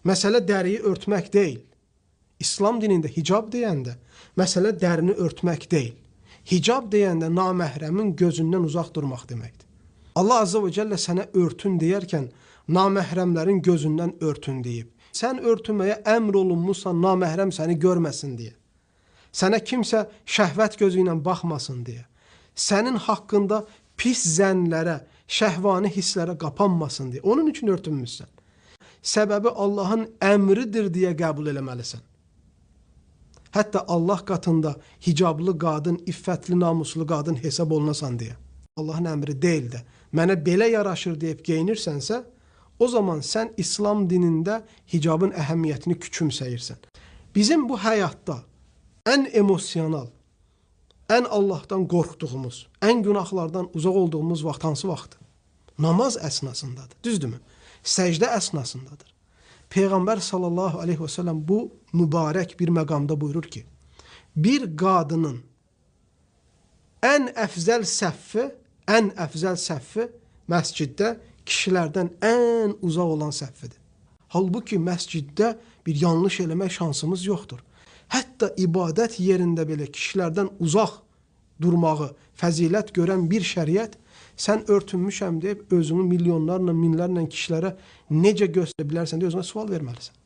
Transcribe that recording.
Məsələ dəriyi örtmək deyil. İslam dinində hicab deyəndə məsələ dərini örtmək deyil. Hicab deyəndə naməhrəmin gözündən uzaq durmaq deməkdir. Allah Azze ve Celle sənə örtün deyərkən naməhrəmlərin gözündən örtün deyib. Sən örtünməyə əmr olunmuşsan naməhrəm səni görməsin deyə. Sənə kimsə şəhvət gözü ilə baxmasın deyə. Sənin haqqında pis zənlərə, şəhvani hisslərə qapanmasın deyə. Onun üçün örtünmüşsən. Səbəbi Allahın əmridir deyə qəbul eləməlisən. Hətta Allah qatında hicablı qadın, iffətli, namuslu qadın hesab olunasan deyə. Allahın əmri deyil də, mənə belə yaraşır deyib geyinirsənsə, o zaman sən İslam dinində hicabın əhəmiyyətini küçümsəyirsən. Bizim bu həyatda ən emosional, ən Allahdan qorxduğumuz, ən günahlardan uzaq olduğumuz vaxt hansı vaxtdır? Namaz əsnasındadır, düzdürmü? Səcdə əsnasındadır. Peyğəmbər sallallahu aleyhi və səlləm bu mübarək bir məqamda buyurur ki, bir qadının ən əfzəl səffi məsciddə kişilərdən ən uzaq olan səffidir. Halbuki məsciddə bir yanlış eləmək şansımız yoxdur. Hətta ibadət yerində belə kişilərdən uzaq durmağı fəzilət görən bir şəriət, sən örtünmüşəm deyib özünü milyonlarla, minlərlə kişilərə necə göstərə bilərsən deyə özünə sual verməlisən.